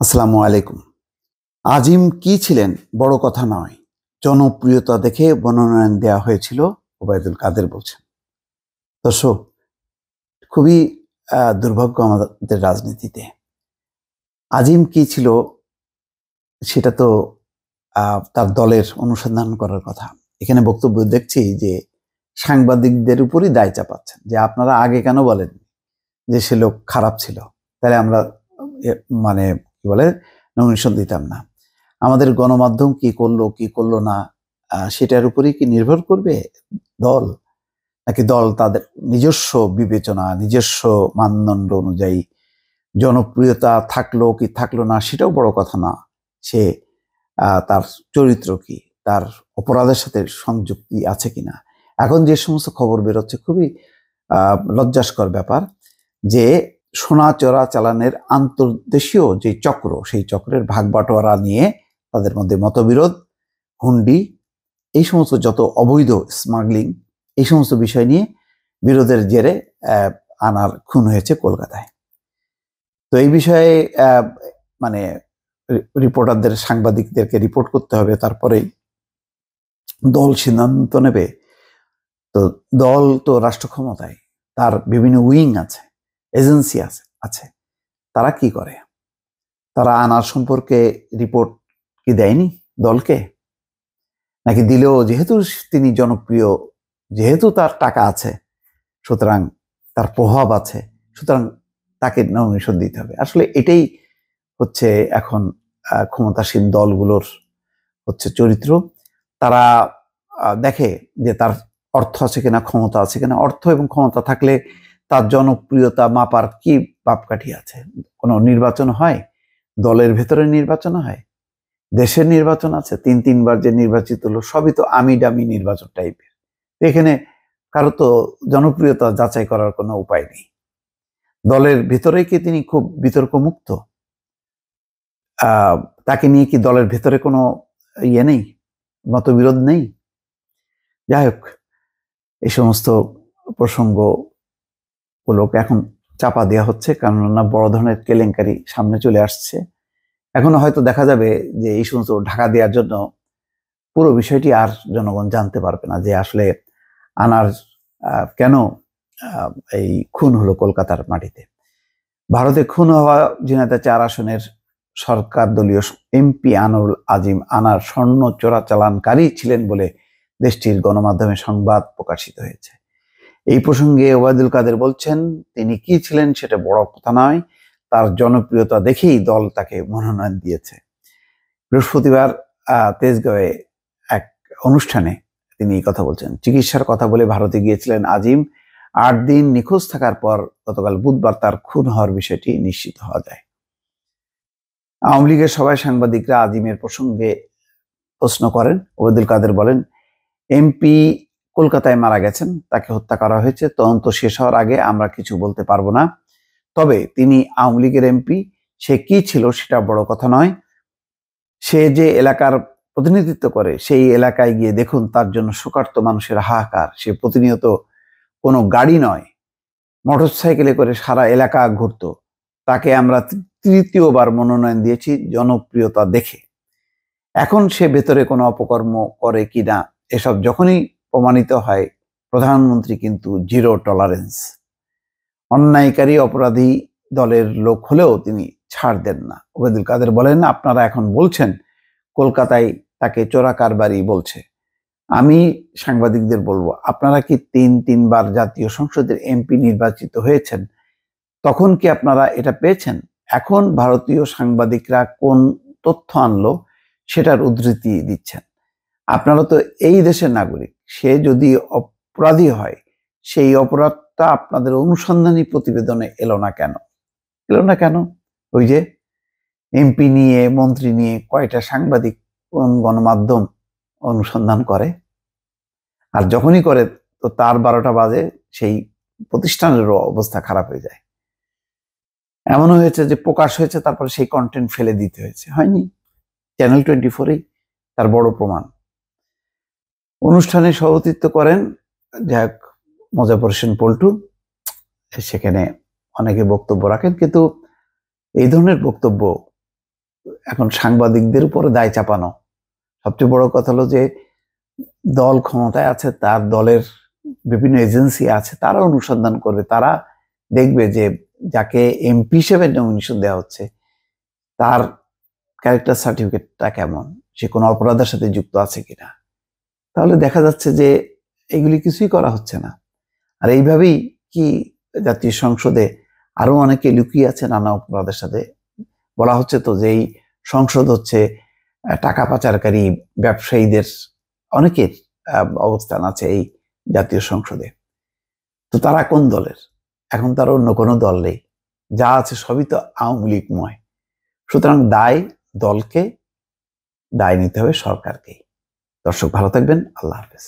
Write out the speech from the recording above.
আসসালামু আলাইকুম। আজিম কি ছিলেন বড় কথা নয়, জনপ্রিয়তা দেখে মনোনয়ন দেওয়া হয়েছিল, ওবায়দুল কাদের বলছেন। দর্শক, খুবই দুর্ভাগ্য আমাদের রাজনীতিতে। আজিম কি ছিল সেটা তো তার দলের অনুসন্ধান করার কথা। এখানে বক্তব্য দেখছি যে সাংবাদিকদের উপরই দায় চাপাচ্ছেন, যে আপনারা আগে কেন বলেন যে সে লোক খারাপ ছিল, তাহলে আমরা মানে কি বলে নমিনেশন দিতাম না। আমাদের গণমাধ্যম কি করলো কি করলো না সেটার উপরই কি নির্ভর করবে দল, নাকি দল তাদের নিজস্ব বিবেচনা নিজস্ব মানদণ্ড অনুযায়ী জনপ্রিয়তা থাকলো কি থাকলো না সেটাও বড় কথা না, সে তার চরিত্র কি, তার অপরাধের সাথে সংযুক্তি আছে কিনা। এখন যে সমস্ত খবর বেরোচ্ছে খুবই লজ্জাস্কর ব্যাপার, যে সোনা চোরা চালানের আন্তর্দেশীয় যে চক্র, সেই চক্রের ভাগ বাটোয়ারা নিয়ে তাদের মধ্যে মতবিরোধ, হুন্ডি, এই সমস্ত যত অবৈধ স্মাগলিং, এই সমস্ত বিষয় নিয়ে বিরোধের জেরে আনার খুন হয়েছে কলকাতায়। তো এই বিষয়ে মানে রিপোর্টারদের, সাংবাদিকদেরকে রিপোর্ট করতে হবে, তারপরেই দল সিদ্ধান্ত নেবে। তো দল তো রাষ্ট্র ক্ষমতায়, তার বিভিন্ন উইং আছে, এজেন্সি আছে, তারা কি করে? তারা আনার সম্পর্কে রিপোর্ট কি দেয়নি দলকে? নাকি দিলেও যেহেতু তিনি জনপ্রিয়, যেহেতু তার টাকা আছে, সুতরাং তার প্রভাব আছে, সুতরাং তাকে নমিনেশন দিতে হবে? আসলে এটাই হচ্ছে এখন ক্ষমতাসীন দলগুলোর হচ্ছে চরিত্র। তারা দেখে যে তার অর্থ আছে কিনা, ক্ষমতা আছে কিনা। অর্থ এবং ক্ষমতা থাকলে তার জনপ্রিয়তা মাপার কি মাপকাঠি আছে? কোনো নির্বাচন হয়, দলের ভেতরে নির্বাচন হয়, দেশের নির্বাচন আছে, তিনবার যে নির্বাচিত হলো সবই তো আমি ডামি নির্বাচন টাইপের। এখানে কারো তো জনপ্রিয়তা যাচাই করার কোনো উপায় নেই। দলের ভেতরে কি তিনি খুব বিতর্ক মুক্ত? তাকে নিয়ে কি দলের ভেতরে কোনো ইয়ে নেই, মতবিরোধ নেই? যাই হোক, এই সমস্ত প্রসঙ্গগুলোকে এখন চাপা দেওয়া হচ্ছে, কেননা বড় ধরনের কেলেঙ্কারি সামনে চলে আসছে। এখনো হয়তো দেখা যাবে যে এই সমস্ত ঢাকা দেওয়ার জন্য পুরো বিষয়টি আর জনগণ জানতে পারবে না, যে আসলে আনার কেন এই খুন হলো কলকাতার মাটিতে। ভারতে খুন হওয়া ঝিনাইদহ 4 আসনের সরকার দলীয় এমপি আনোয়ারুল আজিম আনার স্বর্ণ চোরাচালানকারী ছিলেন বলে দেশটির গণমাধ্যমে সংবাদ প্রকাশিত হয়েছে। এই প্রসঙ্গে ওবায়দুল কাদের বলছেন, তিনি কি ছিলেন সেটা বড় কথা নয়, তার জনপ্রিয়তা দেখেই দল তাকে মনোনয়ন দিয়েছে। বৃহস্পতিবার তেজগাঁওয়ে এক অনুষ্ঠানে তিনি এই কথা বলছেন। চিকিৎসার কথা বলে ভারতে গিয়েছিলেন আজিম। 8 দিন নিখোঁজ থাকার পর গতকাল বুধবার তার খুন হওয়ার বিষয়টি নিশ্চিত হওয়া যায়। আওয়ামী লীগের সবাই সাংবাদিকরা আজিমের প্রসঙ্গে প্রশ্ন করেন। ওবায়দুল কাদের বলেন, এমপি কলকাতায় মারা গেছেন, তাকে হত্যা করা হয়েছে, তদন্ত শেষ হওয়ার আগে আমরা কিছু বলতে পারবো না। তবে তিনি আওয়ামী লীগের এমপি, সে কি ছিল সেটা বড় কথা নয়। সে যে এলাকার প্রতিনিধিত্ব করে, সেই এলাকায় গিয়ে দেখুন তার জন্য শোকার্ত মানুষের হাহাকার। সে প্রতিনিয়ত কোনো গাড়ি নয়, মোটরসাইকেলে করে সারা এলাকা ঘুরতো। তাকে আমরা তৃতীয়বার মনোনয়ন দিয়েছি জনপ্রিয়তা দেখে। এখন সে ভেতরে কোনো অপকর্ম করে কিনা এসব যখনই প্রমাণিত হয়, প্রধানমন্ত্রী কিন্তু জিরো টলারেন্স। অন্যায়কারী অপরাধী দলের লোক হলেও তিনি ছাড় দেন না। ওবায়দুল কাদের বলেন, আপনারা এখন বলছেন কলকাতায় তাকে চোরা কারবারি বলছে। আমি সাংবাদিকদের বলবো, আপনারা কি তিনবার জাতীয় সংসদের এমপি নির্বাচিত হয়েছেন? তখন কি আপনারা এটা পেয়েছেন? এখন ভারতীয় সাংবাদিকরা কোন তথ্য আনলো সেটার উদ্ধৃতি দিচ্ছেন। আপনারা তো এই দেশের নাগরিক। সে যদি অপরাধী হয়, সেই অপরাধটা আপনাদের অনুসন্ধানী প্রতিবেদনে এলো না কেন? ওই যে এমপি নিয়ে, মন্ত্রী নিয়ে কয়টা সাংবাদিক, কোন গণমাধ্যম অনুসন্ধান করে? আর যখনই করে তো তার 12টা বাজে, সেই প্রতিষ্ঠানেরও অবস্থা খারাপ হয়ে যায়। এমন হয়েছে যে প্রকাশ হয়েছে, তারপরে সেই কন্টেন্ট ফেলে দিতে হয়েছে, হয়নি? চ্যানেল 24-ই তার বড় প্রমাণ। অনুষ্ঠানে সভাপতিত্ব করেন যাক মোজাফফর হোসেন পল্টু। সেখানে অনেকে বক্তব্য রাখেন, কিন্তু এই ধরনের বক্তব্য এখন সাংবাদিকদের উপরে দায় চাপানো। সবচেয়ে বড় কথা হলো যে দল ক্ষমতায় আছে, তার দলের বিভিন্ন এজেন্সি আছে, তারা অনুসন্ধান করবে, তারা দেখবে যে যাকে এমপি হিসেবে নমিনেশন দেওয়া হচ্ছে তার ক্যারেক্টার সার্টিফিকেটটা কেমন, সে কোনো অপরাধের সাথে যুক্ত আছে কিনা। তাহলে দেখা যাচ্ছে যে এগুলি কিছুই করা হচ্ছে না। আর এইভাবেই কি জাতীয় সংসদে আরো অনেকে লুকিয়ে আছে নানা অপরাধের সাথে। বলা হচ্ছে তো যে এই সংসদ হচ্ছে টাকা পাচারকারী ব্যবসায়ীদের অনেকের অবস্থান আছে এই জাতীয় সংসদে। তো তারা কোন দলের? এখন তার অন্য কোনো দল নেই, যা আছে সবই তো আওয়ামী লীগময়। সুতরাং দায় দলকে, দায় নিতে হবে সরকারকেই। দর্শক ভালো থাকবেন, আল্লাহ হাফেজ।